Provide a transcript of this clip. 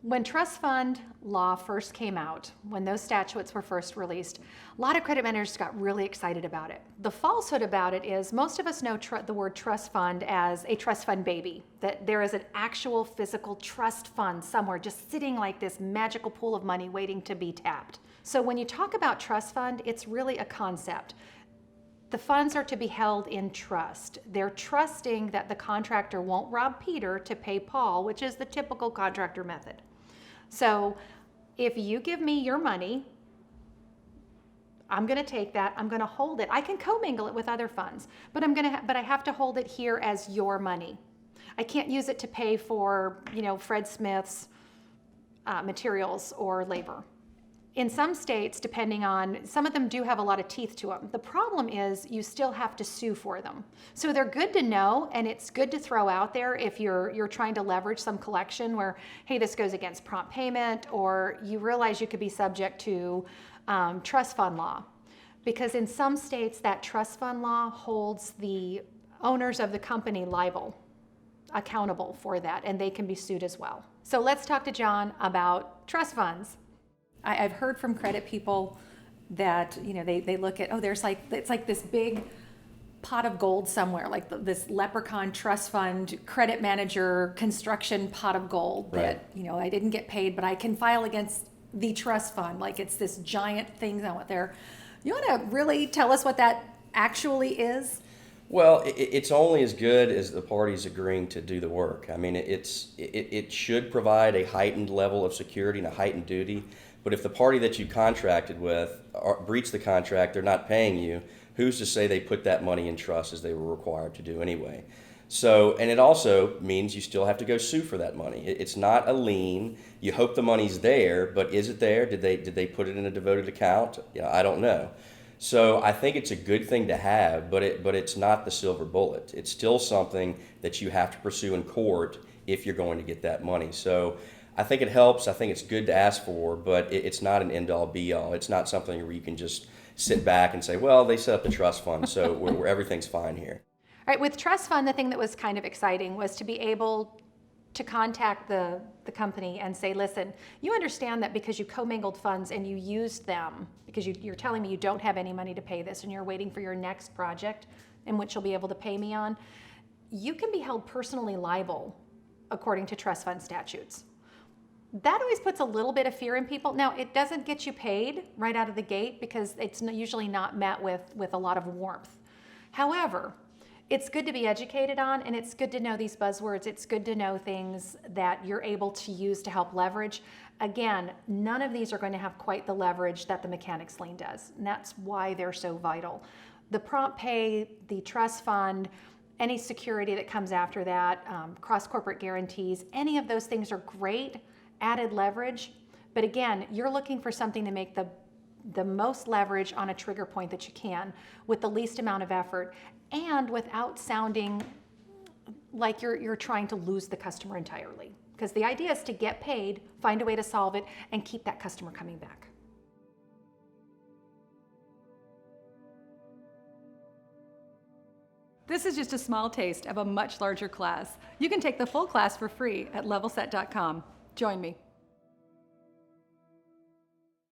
When trust fund law first came out, when those statutes were first released, a lot of credit managers got really excited about it. The falsehood about it is most of us know the word trust fund as a trust fund baby, that there is an actual physical trust fund somewhere just sitting like this magical pool of money waiting to be tapped. So when you talk about trust fund, it's really a concept. The funds are to be held in trust. They're trusting that the contractor won't rob Peter to pay Paul, which is the typical contractor method. So if you give me your money, I'm going to take that, I'm going to hold it. I can commingle it with other funds, but I have to hold it here as your money. I can't use it to pay for, Fred Smith's materials or labor. In some states, depending on, some of them do have a lot of teeth to them. The problem is you still have to sue for them. So they're good to know, and it's good to throw out there if you're trying to leverage some collection where, hey, this goes against prompt payment, or you realize you could be subject to trust fund law. Because in some states, that trust fund law holds the owners of the company liable, accountable for that, and they can be sued as well. So let's talk to John about trust funds. I've heard from credit people that, they look at, it's like this big pot of gold somewhere, like this leprechaun trust fund, credit manager, construction pot of gold that, I didn't get paid, but I can file against the trust fund. Like it's this giant thing out there. You want to really tell us what that actually is? Well, it's only as good as the parties agreeing to do the work. I mean, it should provide a heightened level of security and a heightened duty. But if the party that you contracted with breached the contract, they're not paying you, who's to say they put that money in trust as they were required to do anyway? So, and it also means you still have to go sue for that money. It's not a lien. You hope the money's there, but is it there? Did they put it in a devoted account? I don't know. So I think it's a good thing to have, but it's not the silver bullet. It's still something that you have to pursue in court if you're going to get that money. So I think it helps. I think it's good to ask for, but it's not an end-all, be-all. It's not something where you can just sit back and say, well, they set up the trust fund, so where everything's fine here. All right, with trust fund, the thing that was kind of exciting was to be able to contact the company and say, listen, you understand that because you commingled funds and you used them, because you're telling me you don't have any money to pay this and you're waiting for your next project in which you'll be able to pay me on, you can be held personally liable according to trust fund statutes. That always puts a little bit of fear in people. Now, it doesn't get you paid right out of the gate because it's usually not met with a lot of warmth. However, it's good to be educated on, and it's good to know these buzzwords. It's good to know things that you're able to use to help leverage. Again, none of these are going to have quite the leverage that the mechanics lien does, and that's why they're so vital. The prompt pay, the trust fund, any security that comes after that, cross-corporate guarantees, any of those things are great added leverage. But again, you're looking for something to make the most leverage on a trigger point that you can with the least amount of effort and without sounding like you're trying to lose the customer entirely. Because the idea is to get paid, find a way to solve it, and keep that customer coming back. This is just a small taste of a much larger class. You can take the full class for free at levelset.com. Join me.